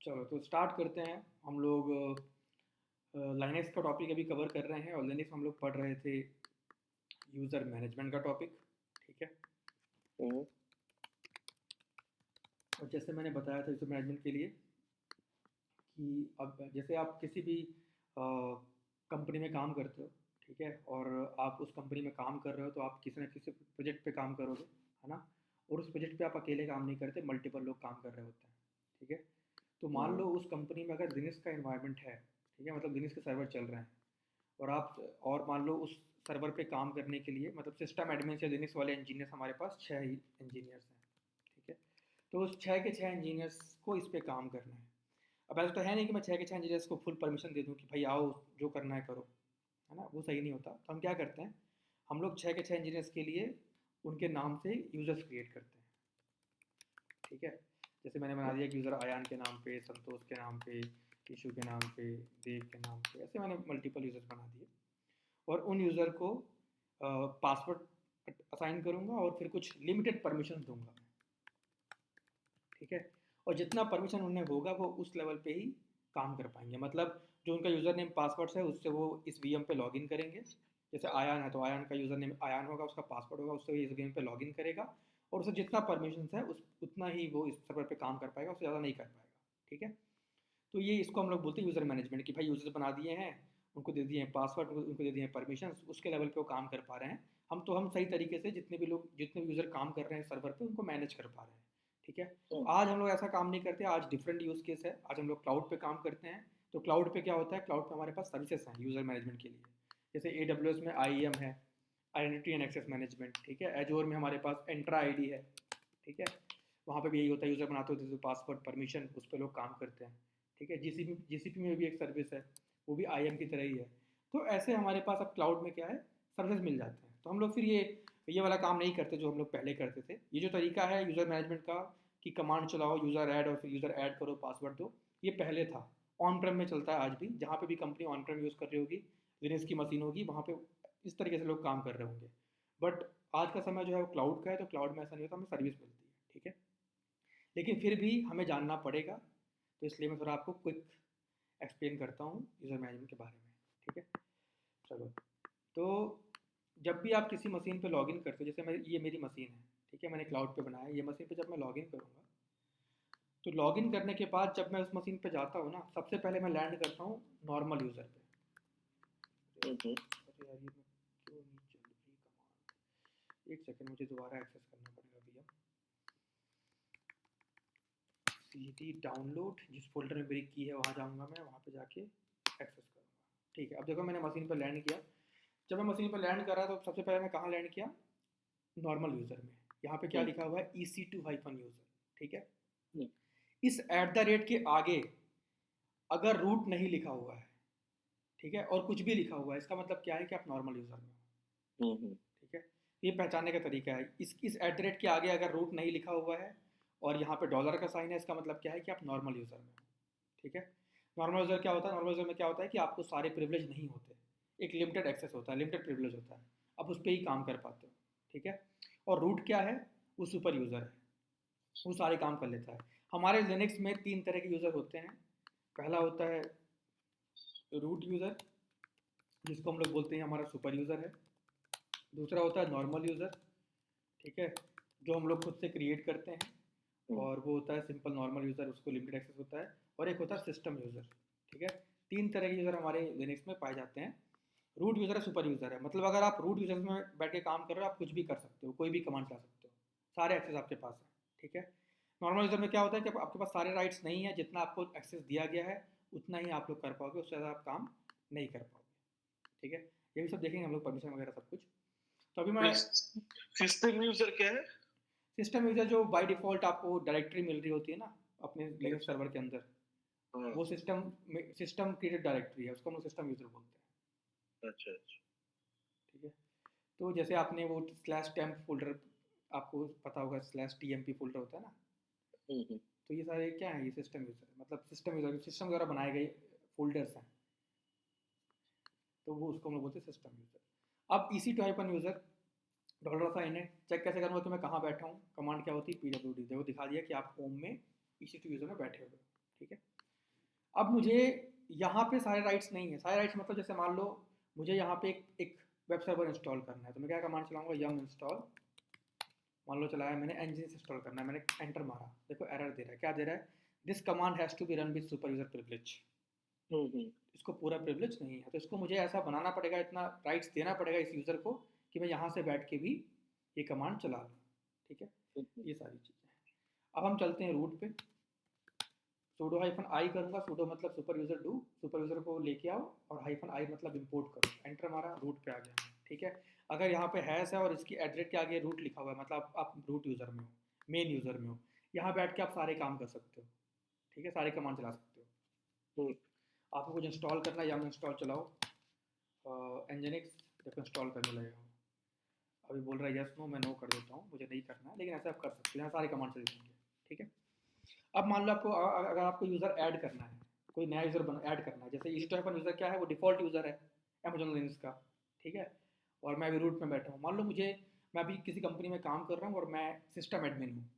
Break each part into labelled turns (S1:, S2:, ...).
S1: चलो तो स्टार्ट करते हैं हम लोग। लाइनेक्स का टॉपिक अभी कवर कर रहे हैं और लाइनेक्स में हम लोग पढ़ रहे थे यूज़र मैनेजमेंट का टॉपिक। ठीक है।
S2: हम्म।
S1: और जैसे मैंने बताया था यूज़र मैनेजमेंट के लिए कि अब जैसे आप किसी भी कंपनी में काम करते हो, ठीक है, और आप उस कंपनी में काम कर रहे हो तो आप किसी न किसी प्रोजेक्ट पे काम करोगे, है ना। और उस प्रोजेक्ट पे आप अकेले काम नहीं करते, मल्टीपल लोग काम कर रहे होते हैं। ठीक है। तो मान
S2: हम्म।
S1: लो उस कंपनी में अगर लिनक्स का इन्वायरमेंट है, ठीक है, मतलब लिनक्स के सर्वर चल रहे हैं, और आप और मान लो उस सर्वर पे काम करने के लिए मतलब सिस्टम एडमिन से लिनक्स वाले इंजीनियर्स हमारे पास 6 ही इंजीनियर्स हैं। ठीक है। तो उस 6 के 6 इंजीनियर्स को इस पे काम करना है। अब ऐसा तो है नहीं कि मैं 6 के 6 इंजीनियर्स को फुल परमिशन दे दूँ कि भाई आओ जो करना है करो, है ना, वो सही नहीं होता। तो हम क्या करते हैं, हम लोग 6 के 6 इंजीनियर्स के लिए उनके नाम से यूज़र्स क्रिएट करते हैं। ठीक है। जैसे मैंने बना दिया कि यूज़र आयान के नाम पे, संतोष के नाम पे, ईशु के नाम पे, देव के नाम पे, ऐसे मैंने मल्टीपल यूज़र्स बना दिए। और उन यूज़र को पासवर्ड असाइन करूँगा और फिर कुछ लिमिटेड परमिशन दूंगा। ठीक है। और जितना परमिशन उन्हें होगा वो उस लेवल पे ही काम कर पाएंगे। मतलब जो उनका यूज़र नेम पासवर्ड है उससे वो इस वीएम पे लॉगिन करेंगे। जैसे आयान है तो आयान का यूज़र नेम आयान होगा, उसका पासवर्ड होगा, उससे इस वीएम पे लॉगिन करेगा। और उसे जितना परमिशन है उस उतना ही वो इस सर्वर पे काम कर पाएगा, उससे ज़्यादा नहीं कर पाएगा। ठीक है। तो ये इसको हम लोग बोलते हैं यूज़र मैनेजमेंट, कि भाई यूज़र्स बना दिए हैं, उनको दे दिए हैं पासवर्ड, उनको दे दिए हैं परमिशन, उसके लेवल पे वो काम कर पा रहे हैं। हम सही तरीके से जितने भी यूज़र काम कर रहे हैं सर्वर पे उनको मैनेज कर पा रहे हैं। ठीक है। तो
S2: हम्म।
S1: आज हम लोग ऐसा काम नहीं करते, आज डिफरेंट यूज़ केस है, आज हम लोग क्लाउड पे काम करते हैं। तो क्लाउड पे क्या होता है, क्लाउड पे हमारे पास सर्विसेज हैं यूज़र मैनेजमेंट के लिए। जैसे AWS में IAM है, आइडेंटिटी एंड एक्सेस मैनेजमेंट। ठीक है। एजोर में हमारे पास एंट्रा आईडी है। ठीक है। वहाँ पे भी यही होता है, यूज़र बनाते होते तो पासवर्ड परमिशन उस पर लोग काम करते हैं। ठीक है। जीसीपी में भी एक सर्विस है, वो भी IAM की तरह ही है। तो ऐसे हमारे पास अब क्लाउड में क्या है, सर्विस मिल जाते हैं। तो हम लोग फिर ये वाला काम नहीं करते जो हम लोग पहले करते थे। ये जो तरीका है यूज़र मैनेजमेंट का कि कमांड चलाओ, यूज़र ऐड और फिर यूज़र ऐड करो, पासवर्ड दो, ये पहले था। ऑन प्रेम में चलता है आज भी, जहाँ पे भी कंपनी ऑन प्रेम यूज़ कर रही होगी, लिनक्स की मशीन होगी, वहाँ पे इस तरीके से लोग काम कर रहे होंगे। बट आज का समय जो है वो क्लाउड का है, तो क्लाउड में ऐसा नहीं होता, हमें सर्विस मिलती है। ठीक है। लेकिन फिर भी हमें जानना पड़ेगा, तो इसलिए मैं थोड़ा आपको क्विक एक्सप्लेन करता हूँ यूज़र मैनेजमेंट के बारे में। ठीक है। चलो, तो जब भी आप किसी मशीन पे लॉगिन करते हो, जैसे ये मेरी मशीन है, ठीक है, मैंने क्लाउड पे बनाया है, ये मशीन पे जब मैं लॉगिन करूँगा तो लॉगिन करने के बाद जब मैं उस मशीन पे जाता हूँ ना, सबसे पहले मैं लैंड करता हूँ नॉर्मल यूज़र पे।
S2: हम्म।
S1: अरे यार, ये मैं क्यों नहीं चल रही कमांड, एक सेकंड, मुझे दोबारा एक्सेस करना पड़ेगा भैया। CD डाउनलोड, जिस फोल्डर में मेरी की है वहाँ जाऊँगा, मैं वहाँ पे जाके एक्सेस करूँगा। ठीक है। अब देखो मैंने मशीन पर लैंड किया। जब मैं मशीन पर लैंड कर रहा तो सबसे पहले मैं कहाँ लैंड किया, नॉर्मल यूज़र में। यहाँ पे क्या
S2: हम्म।
S1: लिखा हुआ है, EC2 हाइफन यूज़र। ठीक है।
S2: हम्म।
S1: इस एट द रेट के आगे अगर रूट नहीं लिखा हुआ है, ठीक है, और कुछ भी लिखा हुआ है, इसका मतलब क्या है कि आप नॉर्मल यूज़र में हो।
S2: हम्म।
S1: ठीक है। ये पहचानने का तरीका है। इस एट द रेट के आगे अगर रूट नहीं लिखा हुआ है और यहाँ पे डॉलर का साइन है, इसका मतलब क्या है कि आप नॉर्मल यूज़र में हो। ठीक है। नॉर्मल यूज़र क्या होता है, नॉर्मल यूज़र में क्या होता है कि आपको सारे प्रिविलेज नहीं होते, एक लिमिटेड एक्सेस होता है, लिमिटेड प्रिविलेज होता है, आप उस पर ही काम कर पाते हो। ठीक है। और रूट क्या है, वो सुपर यूज़र है, वो सारे काम कर लेता है। हमारे लिनक्स में 3 तरह के यूज़र होते हैं। पहला होता है रूट यूज़र, जिसको हम लोग बोलते हैं हमारा सुपर यूज़र है। दूसरा होता है नॉर्मल यूज़र, ठीक है, जो हम लोग खुद से क्रिएट करते हैं,
S2: हम्म।
S1: और वो होता है सिंपल नॉर्मल यूज़र, उसको लिमिटेड एक्सेस होता है। और एक होता है सिस्टम यूज़र। ठीक है। 3 तरह के यूज़र हमारे लिनक्स में पाए जाते हैं। रूट यूज़र है, सुपर यूज़र है, मतलब अगर आप रूट यूज़र में बैठ के काम कर रहे हो, आप कुछ भी कर सकते हो, कोई भी कमांड चला सकते हो, सारे एक्सेस आपके पास है। ठीक है। नॉर्मल यूज़र में क्या होता है कि आपके पास सारे राइट्स नहीं है, जितना आपको एक्सेस दिया गया है उतना ही आप लोग कर पाओगे, उससे ज़्यादा आप काम नहीं कर पाओगे। ठीक है। ये भी सब देखेंगे हम लोग, परमिशन वगैरह सब कुछ। तो अभी मैं
S2: सिस्टम यूजर क्या है?
S1: सिस्टम यूज़र, जो बाय डिफ़ॉल्ट आपको डायरेक्टरी मिल रही होती है ना अपने लिनक्स
S2: अच्छा।
S1: सर्वर के अंदर,
S2: हाँ।
S1: वो सिस्टम क्रिएटेड डायरेक्टरी है, उसको हम लोग सिस्टम यूज़र बोलते हैं।
S2: अच्छा अच्छा।
S1: ठीक है। तो जैसे आपने वो स्लैश टेम्प फोल्डर, आपको पता होगा स्लैश TMP फोल्डर होता है ना,
S2: हम्म।
S1: तो ये सारे क्या है, ये सिस्टम यूज़र, मतलब सिस्टम द्वारा बनाए गए फोल्डर्स हैं, तो वो उसको हम लोग बोलते हैं सिस्टम यूज़र। अब EC2 hyphen user, dollar sign है, चेक कैसे करूँगा कि मैं कहाँ बैठा हूँ, कमांड क्या होती है, PWD, देखो दिखा दिया कि आप होम में EC2 यूज़र में बैठे हुए हो। ठीक है। अब मुझे यहाँ पे सारे राइट्स नहीं है, सारे राइट्स मतलब जैसे मान लो मुझे यहाँ पे एक वेब सर्वर इंस्टॉल करना है, तो मैं क्या कमांड चलाऊंगा, यम इंस्टॉल, मान लो चलाया मैंने, nginx इंस्टॉल करना है, मैंने एंटर मारा, देखो एरर दे रहा है, क्या दे रहा है, this command has to be run with super user privilege. इसको पूरा प्रिविलेज नहीं है, तो इसको मुझे ऐसा बनाना पड़ेगा, इतना राइट्स देना पड़ेगा इस यूज़र को कि मैं यहाँ से बैठ के भी ये कमांड चला लूँ। ठीक है, ये सारी चीज़ें हैं। अब हम चलते हैं रूट पे, sudo -i करूँगा, sudo मतलब super user do, super user को लेके आओ, और -i मतलब इंपोर्ट करो, एंटर मारा, रूट पे आ गया। ठीक है, अगर यहाँ पे हैश है और इसकी एड्रेस के आगे रूट लिखा हुआ है, मतलब आप रूट यूज़र में हो, मेन यूज़र में हो, यहाँ बैठ के आप सारे काम कर सकते हो। ठीक है, सारे कमांड चला सकते हो। आपको कुछ इंस्टॉल करना है, या इंस्टॉल चलाओ nginx, देखो इंस्टॉल करने लगेगा, अभी बोल रहा है यस नो, मैं नो कर देता हूँ, मुझे नहीं करना है, लेकिन ऐसा आप कर सकते हो, यहाँ सारे कमांड चल जाएंगे। ठीक है, अब मान लो आपको अगर आपको यूज़र ऐड करना है, कोई नया यूज़र ऐड करना है, जैसे ईस्टोहैपन यूज़र क्या है, वो डिफ़ॉल्ट यूज़र है अमेजोन लिनक्स का। ठीक है, और मैं अभी रूट में बैठा हूँ, मान लो मुझे, मैं अभी किसी कंपनी में काम कर रहा हूँ और मैं सिस्टम एडमिन हूँ,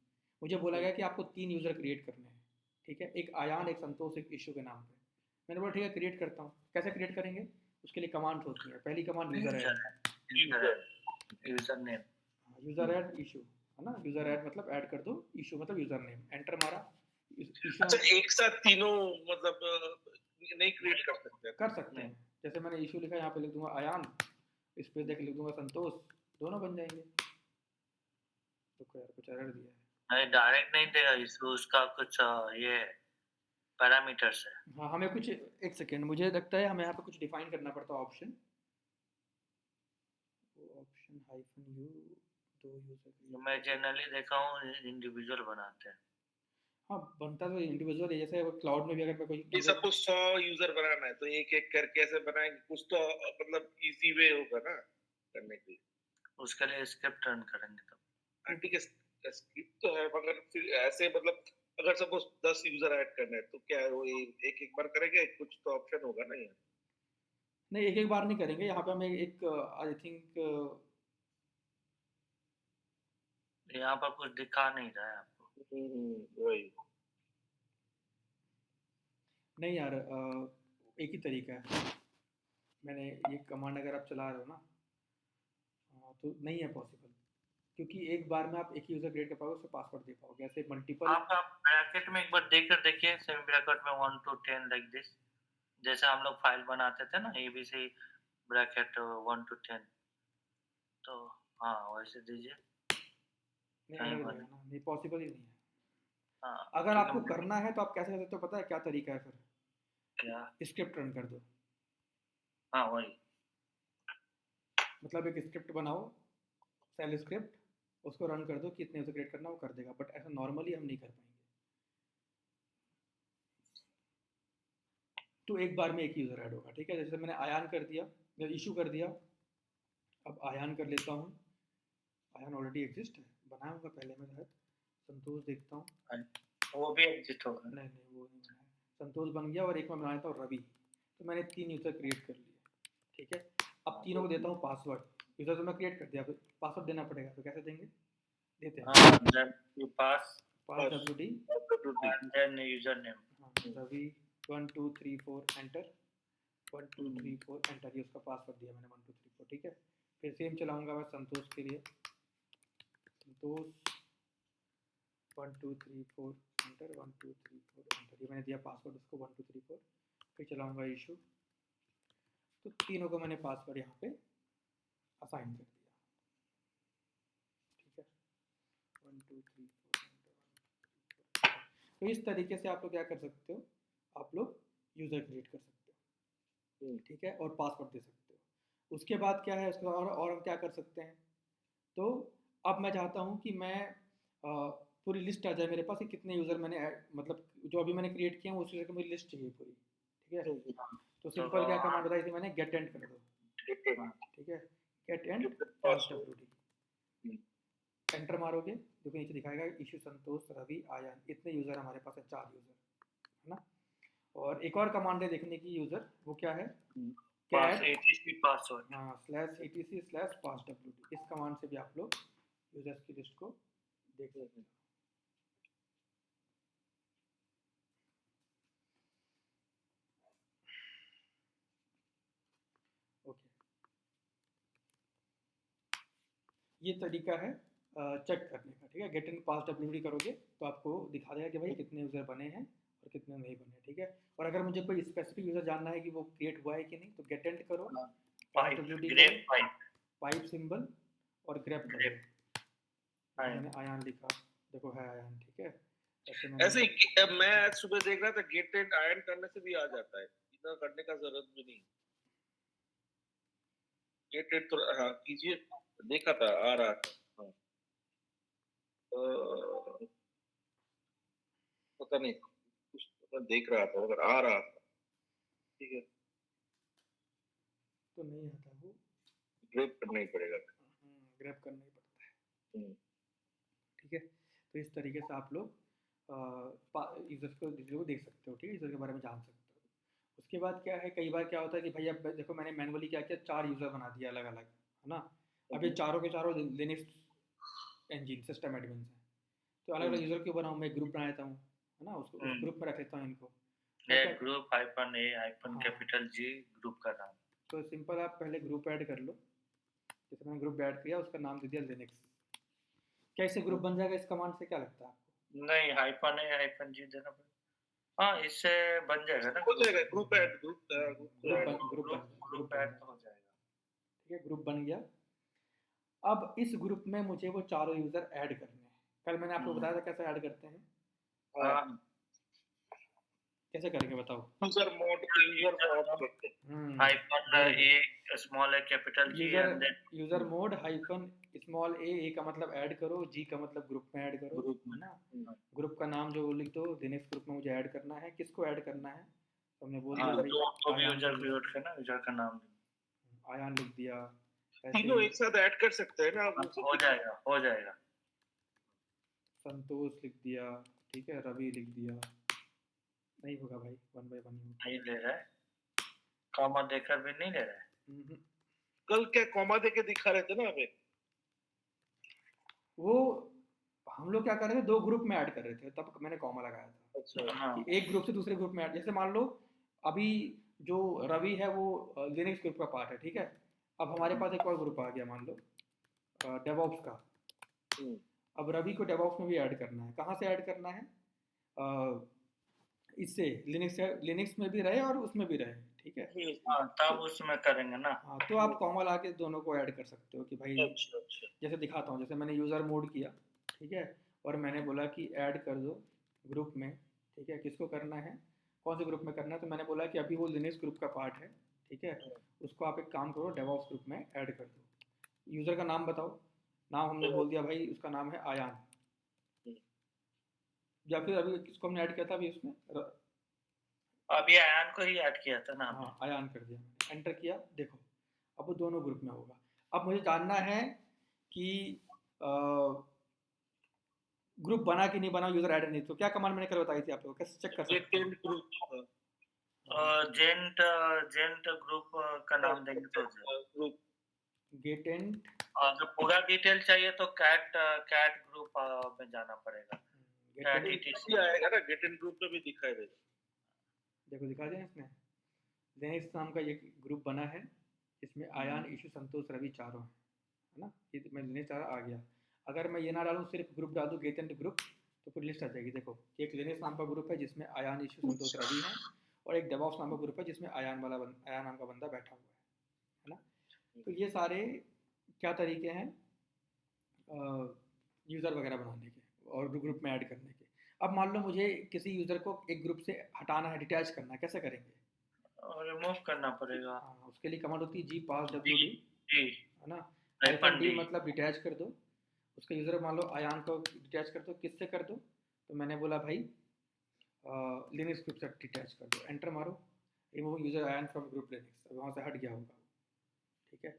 S1: मुझे बोला गया कि आपको 3 यूज़र क्रिएट करने हैं। ठीक है, एक आयान, एक संतोष, एक इशू के नाम पे। मैंने बोला ठीक है, क्रिएट करता हूँ। कैसे क्रिएट करेंगे, उसके लिए कमांड होती है, पहली command user add,
S3: user name,
S1: user add issue, है ना, यूज़र ऐड मतलब ऐड कर दो, इशू मतलब यूज़र नेम, एंटर मारा।
S2: अच्छा, एक साथ तीनों मतलब नहीं क्रिएट कर सकते
S1: हैं, जैसे मैंने इशू लिखा, यहाँ पे लिख दूंगा आयान, इस पे देख लिख दूंगा संतोष, दोनों बन जाएंगे। तो यार कुछ एरर दिया है,
S3: नहीं डायरेक्ट नहीं देगा इसको, उसका कुछ ये पैरामीटर्स है।
S1: हाँ हमें कुछ, एक सेकेंड, मुझे लगता है हमें यहाँ पे कुछ डिफाइन करना पड़ता है, ऑप्शन हाइफन यू, दो यूजर,
S3: मैं जनरली देखा हूँ इंडिविजुअल बनाते हैं।
S1: हाँ बनता तो इंडिविजुअल है, जैसे क्लाउड में भी अगर मैं कोई
S2: ये सपोज 100 यूजर बनाना है, तो एक एक करके ऐसे बनाएंगे, कुछ तो मतलब इजी वे होगा ना करने के लिए।
S3: उसके लिए स्क्रिप्ट रन करेंगे तब।
S2: ठीक है, स्क्रिप्ट तो है, मगर फिर ऐसे मतलब अगर सपोज 10 यूजर ऐड करना है, तो क्या है वो एक एक बार करेंगे, कुछ तो ऑप्शन होगा ना यार।
S1: नहीं, एक एक बार नहीं करेंगे, यहाँ पे हमें एक आई थिंक,
S3: यहाँ पर कुछ दिखा नहीं रहा है आपको।
S2: वही,
S1: नहीं यार, एक ही तरीका है, मैंने ये कमांड अगर आप चला रहे हो ना, तो नहीं है पॉसिबल, क्योंकि एक बार में आप एक ही यूज़र क्रिएट कर पाओगे, उससे पासवर्ड दे पाओगे, ऐसे मल्टीपल।
S3: आप ब्रैकेट में एक बार देख कर देखिए, सेमी ब्रैकेट में 1 to 10 लाइक दिस, जैसे हम लोग फाइल बनाते थे ना ABC ब्रैकेट 1 to 10, तो हाँ वैसे दीजिए।
S1: नहीं
S3: कहीं
S1: एरर
S3: पर
S1: देगा ना, नहीं पॉसिबल ही नहीं है।
S3: हाँ,
S1: अगर आपको करना है तो आप कैसे कर सकते हो, पता है क्या तरीका है, फिर
S3: क्या,
S1: स्क्रिप्ट रन कर दो,
S3: हाँ वही,
S1: मतलब एक स्क्रिप्ट बनाओ, सेल स्क्रिप्ट, उसको रन कर दो कि इतने यूज़र क्रिएट करना, वो कर देगा, बट ऐसा नॉर्मली हम नहीं कर पाएंगे, तो एक बार में एक ही यूज़र ऐड होगा। ठीक है, जैसे मैंने आयान कर दिया, या इशू कर दिया, अब आयान कर लेता हूँ, आयान ऑलरेडी एग्जिस्ट है, बनाया होगा पहले में शायद, संतोष देखता हूँ,
S3: वो भी एग्जिट होगा।
S1: नहीं नहीं वो नहीं बनाया, संतोष बन गया, और एक मैं बनाया था रवि, तो मैंने 3 यूज़र क्रिएट कर लिए। ठीक है, अब तीनों को देता हूँ पासवर्ड, यूज़र तो मैं क्रिएट कर दिया, पासवर्ड देना पड़ेगा, तो कैसे देंगे, देते हैं
S3: pass
S1: wd
S3: and then user name,
S1: Ravi 1 2 3 4 enter, 1 2 3 4 enter, ये उसका पासवर्ड दिया मैंने 1 2 3 4। ठीक है, फिर सेम चलाऊंगा मैं संतोष के लिए, संतोष 1 2 3 4 एंटर, 1 2 3 4 एंटर, ये मैंने दिया पासवर्ड उसको 1 2 3 4। फिर चलाऊंगा इशू, तो तीनों को मैंने पासवर्ड यहाँ पे असाइन कर दिया। ठीक है, 1 2 3 4 एंटर, तो इस तरीके से आप लोग क्या कर सकते हो, आप लोग यूज़र क्रिएट कर सकते हो। ठीक है, और पासवर्ड दे सकते हो। उसके बाद क्या है, उसके बाद और हम क्या कर सकते हैं, तो अब मैं चाहता हूँ कि मैं पूरी लिस्ट आ जाए मेरे पास कि कितने यूज़र मैंने मतलब जो अभी मैंने क्रिएट किया है उस यूज़र की मुझे लिस्ट चाहिए पूरी। ठीक है, तो सिंपल क्या कमांड बताई थी मैंने, गेट एंड कर दो। ठीक है, गेट एंड wd, एंटर मारोगे, देखो नीचे दिखाएगा इशू संतोष रवि आयान, इतने यूज़र हमारे पास है, 4 यूज़र, है ना। और एक और कमांड है देखने की यूज़र, वो क्या है,
S3: etc पासवर्ड,
S1: हाँ /etc/passwd, इस कमांड से भी आप लोग यूजर्स की लिस्ट को देख सकते हैं। ये तरीका है चेक करने का, ठीक है। गेट एंड पास WD करोगे तो आपको दिखा देगा कि भाई कितने यूज़र बने हैं और कितने नहीं बने, ठीक है। और अगर मुझे कोई स्पेसिफिक यूज़र जानना है कि वो क्रिएट हुआ है कि नहीं, तो गेट एंड करो, पास WD करो,
S3: ग्रेप
S1: पाइप सिंबल और ग्रेप कर
S3: ग्रेप
S1: दो। मैंने आयान लिखा, देखो है आयान, ठीक है।
S2: ऐसे ही मैं आज सुबह देख रहा था, गेट एंड आयन करने से भी आ जाता है, इतना करने का जरूरत भी नहीं। गेट एंड तो हाँ कीजिए, देखा था आ रहा था। हाँ पता नहीं कुछ मैं देख रहा था, अगर आ रहा था ठीक है,
S1: तो नहीं आता वो,
S2: ग्रेप करना ही पड़ेगा।
S1: ग्रैब करना ही पड़ता है, ठीक है। तो इस तरीके से आप लोग यूज़र्स को देख सकते हो, ठीक है, यूज़र के बारे में जान सकते हो। उसके बाद क्या है, कई बार क्या होता है कि भाई अब देखो मैंने मैनुअली क्या किया, 4 यूज़र बना दिया अलग अलग, है ना। अब ये चारों के चारों लिनक्स इंजन सिस्टम एडमिन हैं, तो अलग अलग यूज़र क्यों बनाऊँ, मैं ग्रुप बना लेता हूँ, है ना, उसको उस ग्रुप में रख लेता हूँ इनको।
S3: Group -A capital G group का नाम।
S1: तो सिंपल आप पहले ग्रुप ऐड कर लो, जैसे मैंने ग्रुप ऐड किया, उसका नाम दे दिया लिनक्स। क्या इससे ग्रुप बन जाएगा इस कमांड से, क्या लगता है आपको?
S3: नहीं -A -G देना पड़ेगा। हाँ, इससे बन जाएगा ना,
S2: हो जाएगा ग्रुप ऐड, ग्रुप
S1: ऐड
S3: हो जाएगा,
S1: ठीक है, ग्रुप बन गया। अब इस ग्रुप में मुझे वो चारों यूज़र ऐड करने हैं। कल मैंने आपको बताया था कैसे ऐड करते हैं,
S2: हाँ
S1: कैसे करेंगे बताओ।
S2: User mode user mode
S3: -A small A capital G and then
S1: user mode hyphen small A का मतलब ऐड करो, जी का मतलब ग्रुप में ऐड करो,
S2: ग्रुप
S1: है ना। ग्रुप का नाम जो लिख दो, लिनक्स ग्रुप में मुझे ऐड करना है, किसको ऐड करना है, तो हमने बोल दिया भाई
S3: यूजर का नाम
S1: आयान लिख दिया,
S2: तीनों एक साथ ऐड कर सकते हैं ना आप,
S3: हो जाएगा।
S1: संतोष लिख दिया, ठीक है, रवि लिख दिया, नहीं होगा भाई, 1 बाय 1
S3: नहीं ले रहा है, कॉमा देकर भी नहीं ले रहा है।
S2: कल क्या कॉमा देके दिखा रहे थे ना हमें,
S1: वो हम लोग क्या कर रहे थे, 2 ग्रुप में ऐड कर रहे थे, तब मैंने कॉमा लगाया था।
S2: अच्छा
S3: हाँ।
S1: कि एक ग्रुप से दूसरे ग्रुप में ऐड, जैसे मान लो अभी जो रवि है वो लिनक्स ग्रुप का पार्ट है, ठीक है। अब हमारे पास एक और ग्रुप आ गया, मान लो डेवऑप्स का। अब रवि को डेवऑप्स में भी ऐड करना है, कहाँ से ऐड करना है, इससे लिनक्स में भी रहे और उसमें भी रहे, ठीक है।
S3: तब उसमें करेंगे ना।
S1: हाँ, तो आप कॉमा ला के दोनों को ऐड कर सकते हो कि भाई,
S2: अच्छा
S1: जैसे दिखाता हूँ, जैसे मैंने यूज़र मोड किया, ठीक है, और मैंने बोला कि ऐड कर दो ग्रुप में, ठीक है। किसको करना है, कौन से ग्रुप में करना है, तो मैंने बोला कि अभी वो लिनक्स ग्रुप का पार्ट है, ठीक है, उसको आप एक काम करो, डेवऑप्स ग्रुप में ऐड कर दो। यूज़र का नाम बताओ, नाम हमने बोल दिया भाई, उसका नाम है आयान, या फिर अभी किसको हमने ऐड किया था अभी उसमें,
S3: अभी आयान को ही ऐड किया था ना।
S1: हाँ आयान कर दिया, एंटर किया, देखो अब वो दोनों ग्रुप में होगा। अब मुझे जानना है कि ग्रुप बना कि नहीं बना, यूजर ऐड नहीं, तो क्या कमांड मैंने कल बताई थी आप लोगों को, कैसे चेक कर सकते हैं
S3: जेंट ग्रुप का नाम देंगे तो
S2: ग्रुप
S1: गेट एंड,
S3: अगर पूरा डिटेल चाहिए तो कैट ग्रुप में जाना पड़ेगा।
S2: आएगा ना, गेट एंड ग्रुप में भी दिखाई देगा,
S1: देखो दिखा दिया इसने, लिनक्स नाम का ये ग्रुप बना है, इसमें आयान, ईशु, संतोष, रवि चारों है ना। ये मैं लिनक्स चारा आ गया। अगर मैं ये ना डालूँ, सिर्फ ग्रुप डाल दूँ गेट एंड ग्रुप, तो फिर लिस्ट आ जाएगी। देखो एक लिनक्स नाम का ग्रुप है जिसमें आयान, ईशु, संतोष, रवि है, और एक डेवऑप्स नाम का ग्रुप है जिसमें आयान नाम का बंदा बैठा हुआ है ना। तो ये सारे क्या तरीके हैं यूज़र वगैरह बनाने के और ग्रुप में ऐड करने के। अब मान लो मुझे किसी यूज़र को एक ग्रुप से हटाना है, डिटैच करना है, कैसे करेंगे,
S3: रिमूव करना पड़ेगा।
S1: हाँ, उसके लिए कमांड होती है जी पास WD, है ना, -D मतलब डिटैच कर दो। उसका यूज़र मान लो आयान को डिटैच कर दो, किससे कर दो, तो मैंने बोला भाई लिनक्स ग्रुप से डिटैच कर दो, एंटर मारो, remove user Ayaan from group Linux, अब वहाँ से हट गया होगा, ठीक है।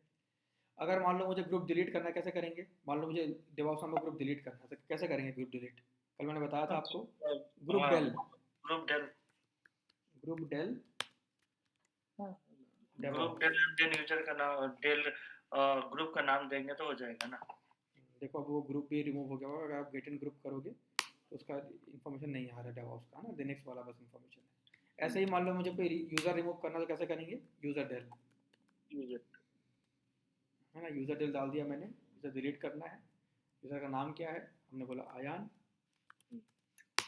S1: अगर मान लो मुझे ग्रुप डिलीट करना है, कैसे करेंगे, मान लो मुझे डेवऑप्स नाम का ग्रुप डिलीट करना है, तो कैसे करेंगे ग्रुप डिलीट, कल मैंने बताया था आपको, ग्रुप डेल
S3: यूजर का नाम डेल ग्रुप का नाम देंगे तो हो जाएगा ना।
S1: देखो अब वो ग्रुप भी रिमूव हो गया होगा, अगर आप गेट इन ग्रुप करोगे तो उसका इन्फॉर्मेशन नहीं आ रहा है डेवऑप्स का ना, लिनक्स वाला बस इन्फॉर्मेशन है। ऐसे ही मान लो मुझे कोई यूज़र रिमूव करना, तो कैसे करेंगे, यूज़र डेल, है ना, यूज़र डेल डाल दिया मैंने, यूज़र डिलीट करना है। यूज़र का नाम क्या है, हमने बोला आयान,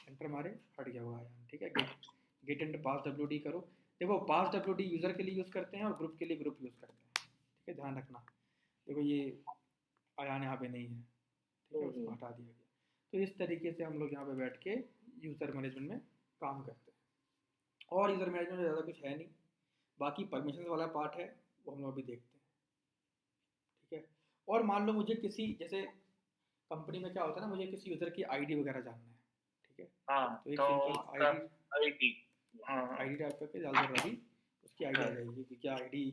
S1: एंटर मारे, हट गया हुआ आयान। ठीक है, गेट एंड पास WD करो। देखो पास WD यूज़र के लिए यूज़ करते हैं और ग्रुप के लिए ग्रुप यूज़ करते हैं। ठीक है, ध्यान रखना। देखो ये आयान यहाँ पे नहीं है, ठीक है, उसको हटा दिया गया। तो इस तरीके से हम लोग यहाँ पे बैठ के यूज़र मैनेजमेंट में काम करते हैं। और यूज़र मैनेजमेंट में ज़्यादा कुछ है नहीं, बाकी परमिशन वाला पार्ट है वो हम लोग अभी देखते हैं। ठीक है, और मान लो मुझे किसी, जैसे कंपनी में क्या होता है ना, मुझे किसी यूज़र की आईडी वगैरह जानना है। ठीक है,
S3: हाँ
S1: तो एक
S3: तो
S1: सिंपल
S3: उसका
S2: आईडी
S1: आईडी टाइप करके डाल दो रवि, उसकी आईडी आ
S3: हाँ
S1: जाएगी कि क्या आईडी,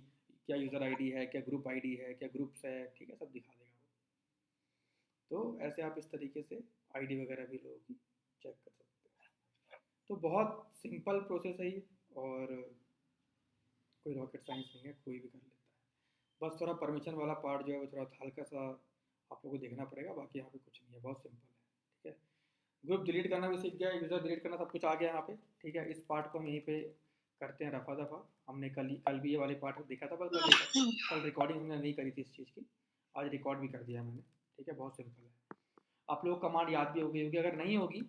S1: क्या यूज़र आईडी है, क्या ग्रुप आईडी है, क्या ग्रुप्स है। ठीक है, सब दिखा देगा वो। तो ऐसे आप इस तरीके से आईडी वगैरह भी लोगों की चेक कर सकते हैं। तो बहुत सिंपल प्रोसेस है ये, और कोई रॉकेट साइंस नहीं है, कोई भी कर लेता है। बस थोड़ा परमिशन वाला पार्ट जो है वो थोड़ा हल्का सा आप लोगों को देखना पड़ेगा, बाकी यहाँ पे कुछ नहीं है, बहुत सिंपल है। ठीक है, ग्रुप डिलीट करना भी सीख गया, यूज़र डिलीट करना सब कुछ आ गया यहाँ पे। ठीक है, इस पार्ट को हम यहीं पे करते हैं रफा दफा। हमने कल भी ये वाले पार्ट देखा था, पर कल रिकॉर्डिंग हमने नहीं करी थी इस चीज़ की, आज रिकॉर्ड भी कर दिया मैंने। ठीक है, बहुत सिंपल है। आप लोगों को कमांड याद भी होगी, अगर नहीं होगी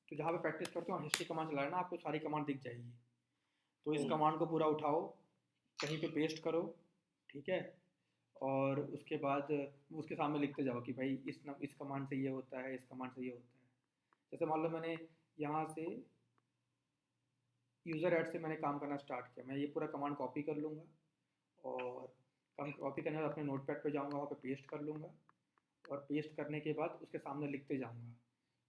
S1: तो जहाँ पे प्रैक्टिस करते हो हिस्ट्री कमांड चलाना, आपको सारी कमांड दिख जाएगी। तो इस कमांड को पूरा उठाओ, कहीं पे पेस्ट करो। ठीक है, और उसके बाद उसके सामने लिखते जाओ कि भाई इस कमांड से ये होता है, इस कमांड से ये होता है। जैसे मान लो मैंने यहाँ से यूज़र ऐड से मैंने काम करना स्टार्ट किया, मैं ये पूरा कमांड कॉपी कर लूँगा, और कॉपी करने के बाद अपने नोटपैड पे जाऊँगा, वहाँ पे पेस्ट कर लूँगा, और पेस्ट करने के बाद उसके सामने लिखते जाऊँगा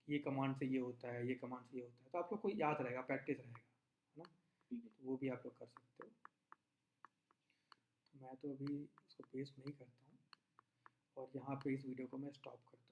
S1: कि ये कमांड से ये होता है, ये कमांड से ये होता है। तो आप लोग को याद रहेगा, प्रैक्टिस रहेगा, है ना। तो वो भी आप लोग कर सकते हो। तो मैं तो अभी इसको पेस्ट नहीं करता हूँ, और यहाँ पे इस वीडियो को मैं स्टॉप करता हूँ।